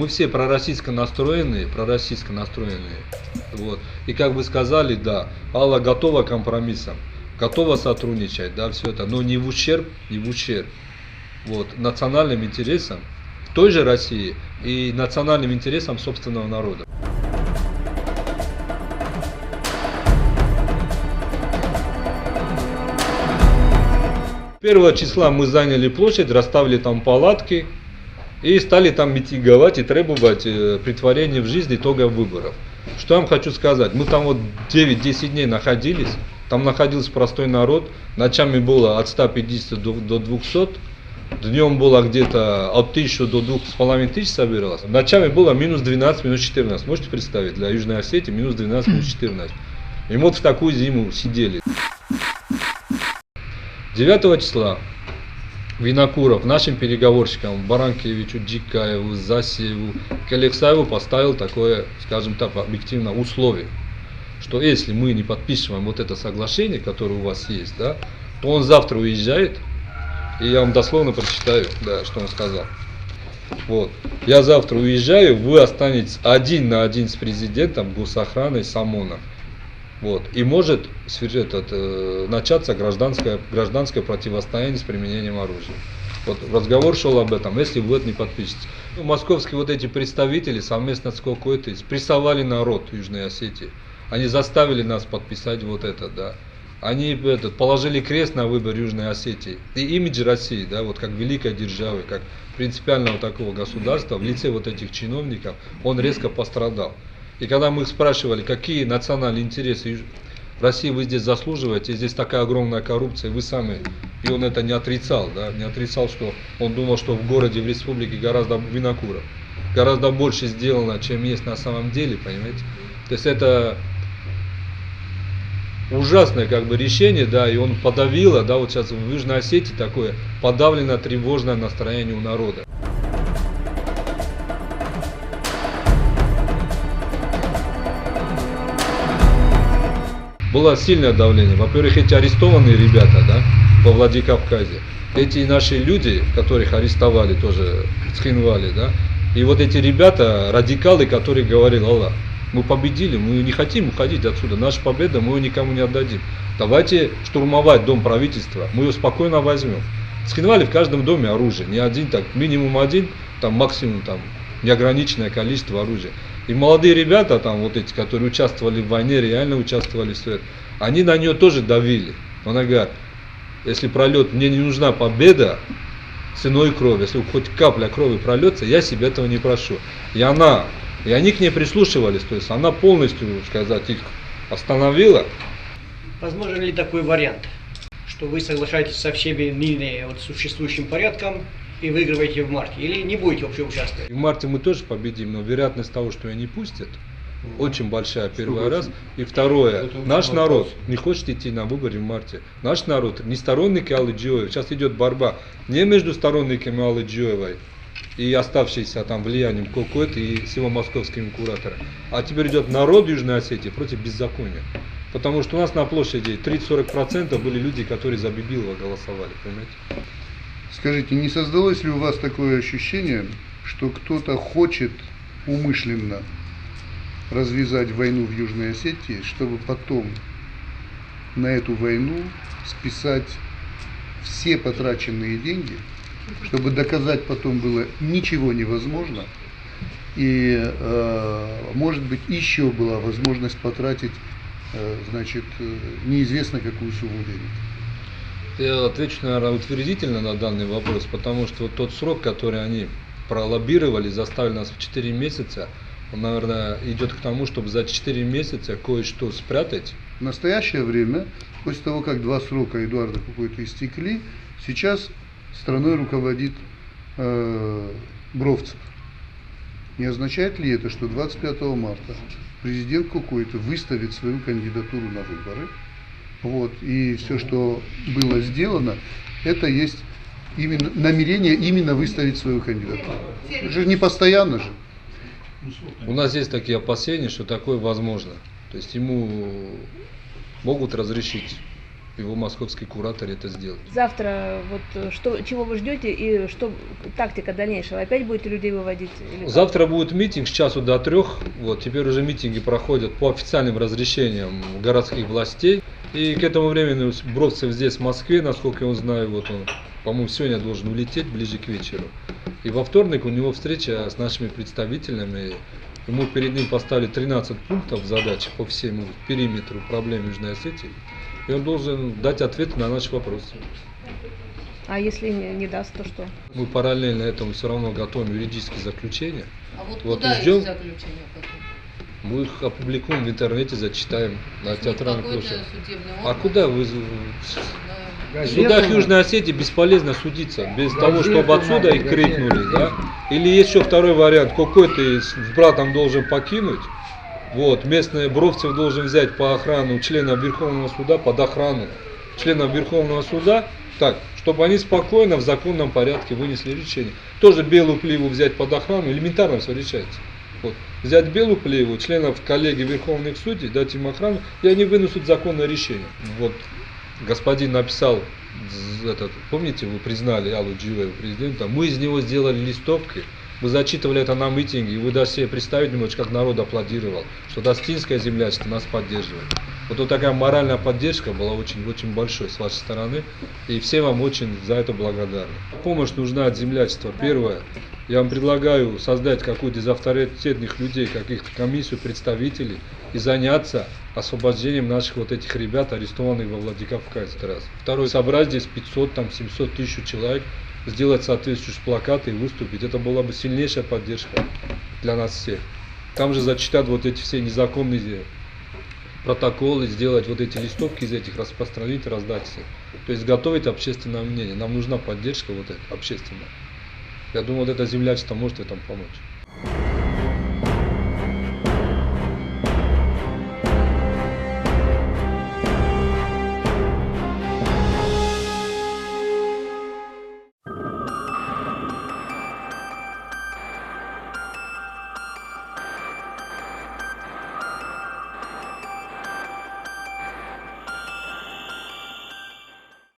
мы все пророссийско настроенные. Вот. И как вы сказали, да, Алла готова к компромиссам, готова сотрудничать, да, все это, но не в ущерб, вот, национальным интересам той же России и национальным интересам собственного народа. 1 числа мы заняли площадь, расставили там палатки и стали там митинговать и требовать претворения в жизнь итогов выборов. Что я вам хочу сказать, мы там вот 9-10 дней находились, там находился простой народ, ночами было от 150 до 200, днем было где-то от 1000 до 2500 собиралось, ночами было минус 12, минус 14, можете представить, для Южной Осетии минус 12, минус 14. И вот в такую зиму сидели. 9 числа Винокуров нашим переговорщикам Баранкевичу, Джикаеву, Засиеву, Келексаеву поставил такое, скажем так, объективно условие, что если мы не подпишем вот это соглашение, которое у вас есть, да, то он завтра уезжает, и я вам дословно прочитаю, да, что он сказал. Вот. Я завтра уезжаю, вы останетесь один на один с президентом, госохраной, с ОМОНом. Вот. И может начаться гражданское противостояние с применением оружия. Вот разговор шел об этом, если вы это не подпишете. Ну, московские вот эти представители совместно с какой-то прессовали народ Южной Осетии. Они заставили нас подписать вот это, да. Они положили крест на выбор Южной Осетии. И имидж России, да, вот как великой державы, как принципиального такого государства в лице вот этих чиновников, он резко пострадал. И когда мы их спрашивали, какие национальные интересы России вы здесь заслуживаете, здесь такая огромная коррупция, вы сами, и он это не отрицал, да, не отрицал, что он думал, что в городе, в республике гораздо Винокуров, гораздо больше сделано, чем есть на самом деле, понимаете. То есть это ужасное как бы решение, да, и он подавило, да, вот сейчас в Южной Осетии такое подавлено тревожное настроение у народа. Было сильное давление. Во-первых, эти арестованные ребята, да, во Владикавказе, эти наши люди, которых арестовали, тоже схинвали, да, и вот эти ребята, радикалы, которые говорили: Алла, мы победили, мы не хотим уходить отсюда, наша победа, мы ее никому не отдадим. Давайте штурмовать дом правительства, мы ее спокойно возьмем. Схинвали в каждом доме оружие, не один, так минимум один, там максимум там неограниченное количество оружия. И молодые ребята, там вот эти, которые участвовали в войне, реально участвовали в все это, они на нее тоже давили. Она говорит: если прольет, мне не нужна победа ценой крови, если хоть капля крови прольется, я себе этого не прошу. И они к ней прислушивались, то есть она полностью, сказать, их остановила. Возможен ли такой вариант, что вы соглашаетесь со всеми ныне вот существующим порядком и выигрываете в марте, или не будете вообще участвовать? В марте мы тоже победим, но вероятность того, что ее не пустят, очень большая, первый раз. И второе, наш народ не хочет идти на выборы в марте. Наш народ не сторонники Аллы Джоевой. Сейчас идет борьба не между сторонниками Аллы Джоевой и оставшиеся там влиянием Кокойты и с его московскими кураторами, а теперь идет народ Южной Осетии против беззакония. Потому что у нас на площади 30-40% были люди, которые за Бибилова голосовали, понимаете? Скажите, не создалось ли у вас такое ощущение, что кто-то хочет умышленно развязать войну в Южной Осетии, чтобы потом на эту войну списать все потраченные деньги, чтобы доказать потом было ничего невозможно, и, может быть, еще была возможность потратить, значит, неизвестно какую сумму денег? Я отвечу, наверное, утвердительно на данный вопрос, потому что вот тот срок, который они пролоббировали, заставили нас в 4 месяца, он, наверное, идет к тому, чтобы за 4 месяца кое-что спрятать. В настоящее время, после того, как 2 срока Эдуарда какой-то истекли, сейчас страной руководит Бровцев. Не означает ли это, что 25 марта президент какой-то выставит свою кандидатуру на выборы? Вот, и все, что было сделано, это есть именно намерение именно выставить свою кандидатуру. Это же не постоянно же. У нас есть такие опасения, что такое возможно. То есть ему могут разрешить его московский куратор это сделает. Завтра вот чего вы ждете и что тактика дальнейшего? Опять будете людей выводить? Или как? Завтра будет митинг с часу до 3. Вот, теперь уже митинги проходят по официальным разрешениям городских властей. И к этому времени Бровцев здесь, в Москве, насколько я знаю, вот он, по-моему, сегодня должен улететь ближе к вечеру. И во вторник у него встреча с нашими представителями. Ему перед ним поставили 13 пунктов задач по всему периметру проблем Южной Осетии. И он должен дать ответы на наши вопросы. А если не даст, то что? Мы параллельно этому все равно готовим юридические заключения. А вот Вот куда ждем. эти заключения потом? Мы их опубликуем в интернете, зачитаем на театральной Какой-то площади. судебный А орган? куда вы... В Газета, судах Южной Осетии бесполезно судиться, без того, чтобы отсюда их крикнули, да? Или есть еще второй вариант, какой-то с братом должен покинуть, вот, местные Бровцев должен взять по охрану членов Верховного суда, под охрану членов Верховного суда, так, чтобы они спокойно в законном порядке вынесли решение. Тоже Белую Пливу взять под охрану, элементарно все решается. Вот. Взять Белую Пливу, членов коллеги Верховных судей, дать им охрану, и они вынесут законное решение. Вот. Господин написал, помните, вы признали Аллу Дживаеву президента, мы из него сделали листовки, мы зачитывали это на митинге, и вы даже себе представить не можете, как народ аплодировал, что Достинское землячество нас поддерживает. Вот такая моральная поддержка была очень большой с вашей стороны, и все вам очень за это благодарны. Помощь нужна от землячества. Первое, я вам предлагаю создать какую-то из авторитетных людей, каких-то комиссию представителей, и заняться освобождением наших вот этих ребят, арестованных во Владикавказе. Раз. Второе, собрать здесь 500, 700 тысяч человек, сделать соответствующие плакаты и выступить. Это была бы сильнейшая поддержка для нас всех. Там же зачитать вот эти все незаконные протоколы, сделать вот эти листовки из этих, распространить, раздать всем. То есть готовить общественное мнение. Нам нужна поддержка вот эта общественная. Я думаю, вот это землячество может в этом помочь.